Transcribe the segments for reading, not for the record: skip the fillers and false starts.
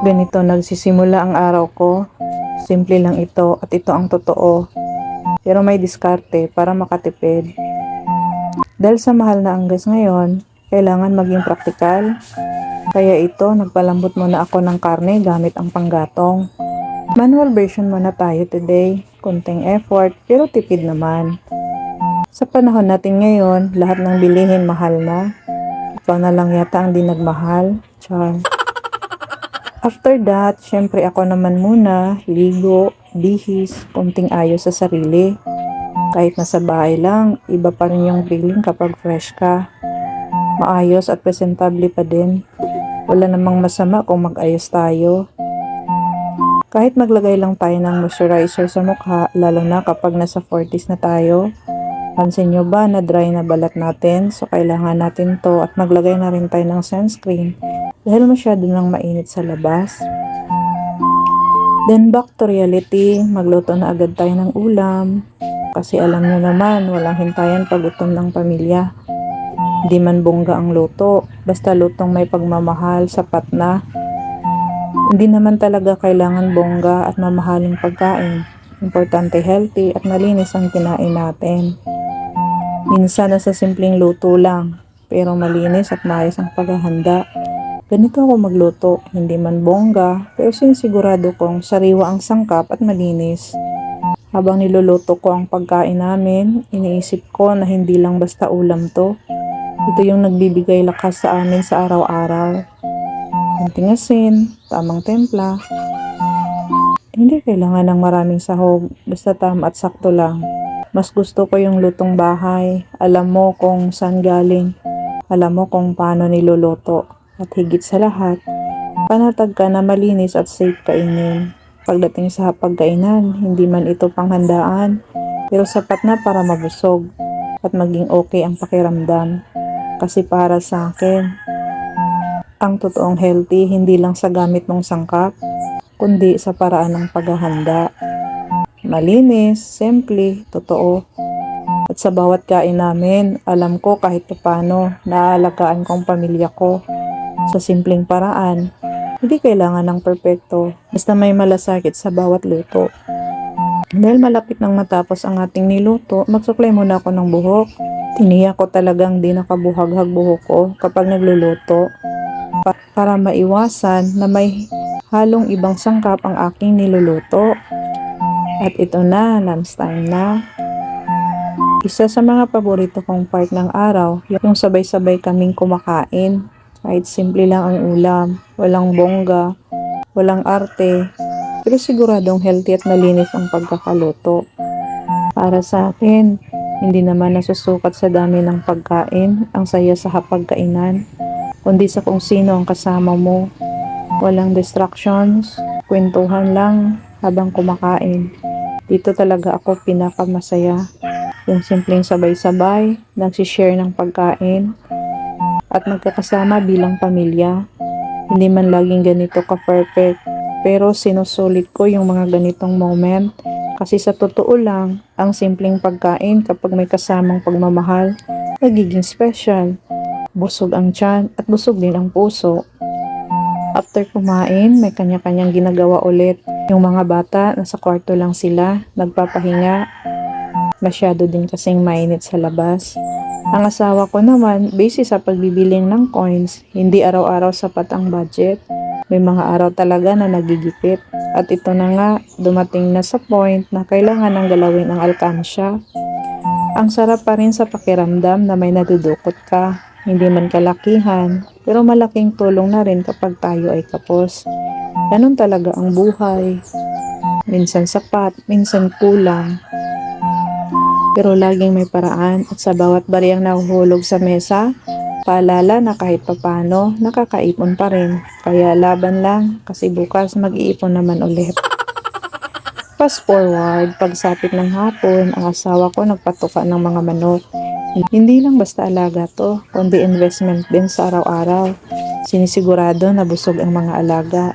Ganito nagsisimula ang araw ko. Simple lang ito at ito ang totoo. Pero may diskarte para makatipid. Dahil sa mahal na ang gas ngayon, kailangan maging praktikal. Kaya ito, nagpalambot muna ako ng karne gamit ang panggatong. Manual version muna tayo today. Konting effort pero tipid naman. Sa panahon natin ngayon, lahat ng bilihin mahal na. Ikaw na lang yata ang di nagmahal. Char. After that, syempre ako naman muna, ligo, bihis, konting ayos sa sarili. Kahit nasa bahay lang, iba pa rin yung feeling kapag fresh ka. Maayos at presentable pa din. Wala namang masama kung mag-ayos tayo. Kahit maglagay lang tayo ng moisturizer sa mukha, lalo na kapag nasa 40s na tayo. Pansin nyo ba na dry na balat natin? So kailangan natin to at maglagay na rin tayo ng sunscreen dahil masyado nang mainit sa labas. Then back to reality, magluto na agad tayo ng ulam. Kasi alam nyo naman, walang hintayan pag gutom ng pamilya. Di man bongga ang luto, basta lutong may pagmamahal, sapat na. Hindi naman talaga kailangan bongga at mamahaling pagkain. Importante healthy at malinis ang kinain natin. Minsan nasa simpleng luto lang, pero malinis at maayos ang paghahanda. Ganito ako magluto, hindi man bongga, pero sinisigurado kong sariwa ang sangkap at malinis. Habang niluluto ko ang pagkain namin, iniisip ko na hindi lang basta ulam to. Ito yung nagbibigay lakas sa amin sa araw-araw. Konting asin, tamang templa. Hindi kailangan ng maraming sahog, basta tama at sakto lang. Mas gusto ko yung lutong bahay. Alam mo kung saan galing. Alam mo kung paano niluluto. At higit sa lahat, panatag ka na malinis at safe kainin. Pagdating sa pagkainan, hindi man ito panghandaan, pero sapat na para mabusog at maging okay ang pakiramdam. Kasi para sa akin, ang totoong healthy hindi lang sa gamit mong sangkap, kundi sa paraan ng paghahanda. Malinis, simple, totoo. At sa bawat kain namin, alam ko kahit paano naaalagaan ko ang pamilya ko. Sa simpleng paraan, hindi kailangan ng perpekto, basta may malasakit sa bawat luto. Dahil malapit nang matapos ang ating niluto, magsuklay muna ako ng buhok. Tiniyak ko talagang di nakabuhaghag buhok ko kapag nagluluto para maiwasan na may halong ibang sangkap ang aking niluluto. At ito na, lunchtime na. Isa sa mga paborito kong part ng araw, yung sabay-sabay kaming kumakain. Kahit simple lang ang ulam, walang bongga, walang arte, pero siguradong healthy at malinis ang pagkakaluto. Para sa akin, hindi naman nasusukat sa dami ng pagkain ang saya sa hapagkainan, kundi sa kung sino ang kasama mo. Walang distractions, kwentuhan lang habang kumakain. Dito talaga ako pinakamasaya. Yung simpleng sabay-sabay, nagsishare ng pagkain, at magkakasama bilang pamilya. Hindi man laging ganito ka-perfect, pero sinusulit ko yung mga ganitong moment kasi sa totoo lang, ang simpleng pagkain kapag may kasamang pagmamahal, nagiging special. Busog ang tiyan at busog din ang puso. After kumain, may kanya-kanyang ginagawa ulit. Yung mga bata, nasa kwarto lang sila, nagpapahinga. Masyado din kasing mainit sa labas. Ang asawa ko naman, busy sa pagbibiling ng coins, hindi araw-araw sapat ang budget. May mga araw talaga na nagigipit. At ito na nga, dumating na sa point na kailangan ng galawin ang alkansya. Ang sarap pa rin sa pakiramdam na may nadudukot ka. Hindi man kalakihan, pero malaking tulong na rin kapag tayo ay kapos. Ganun talaga ang buhay. Minsan sapat, minsan kulang. Pero laging may paraan at sa bawat bariyang nahuhulog sa mesa, paalala na kahit papano, nakakaipon pa rin. Kaya laban lang kasi bukas mag-iipon naman ulit. Fast forward, pagsapit ng hapon, ang asawa ko nagpatuka ng mga manok. Hindi lang basta alaga to, kundi investment din sa araw-araw. Sinisigurado na busog ang mga alaga.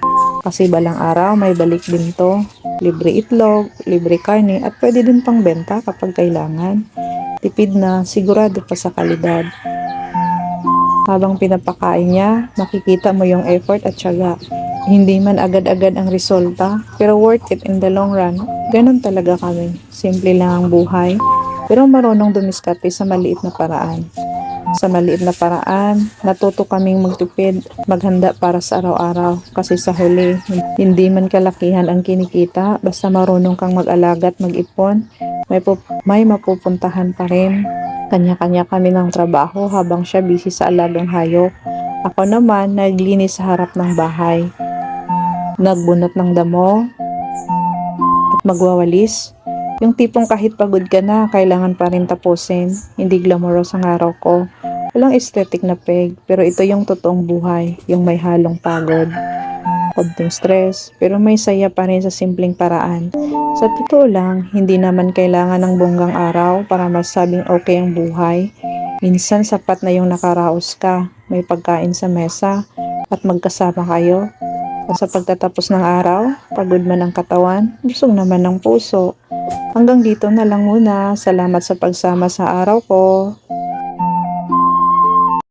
Kasi balang araw may balik din to. Libre itlog, libre karne at pwede din pang benta kapag kailangan. Tipid na, sigurado pa sa kalidad. Habang pinapakain niya, makikita mo yung effort at tiyaga. Hindi man agad-agad ang resulta, pero worth it in the long run. Ganon talaga kami. Simple lang ang buhay, pero marunong dumiskarte sa maliit na paraan. Sa maliit na paraan, natuto kaming magtipid, maghanda para sa araw-araw. Kasi sa huli, hindi man kalakihan ang kinikita, basta marunong kang mag-alaga at mag-ipon, may mapupuntahan pa rin. Kanya-kanya kami ng trabaho habang siya busy sa alagang hayop. Ako naman, naglinis sa harap ng bahay, nagbunot ng damo, at magwawalis. Yung tipong kahit pagod ka na, kailangan pa rin tapusin. Hindi glamorous ang araw ko. Walang aesthetic na peg, pero ito yung totoong buhay, yung may halong pagod, konting stress, pero may saya pa rin sa simpleng paraan. Sa totoo lang, hindi naman kailangan ng bonggang araw para masabing okay ang buhay. Minsan sapat na yung nakaraos ka, may pagkain sa mesa, at magkasama kayo. At sa pagtatapos ng araw, pagod man ang katawan, busog naman ng puso. Hanggang dito na lang muna. Salamat sa pagsama sa araw ko.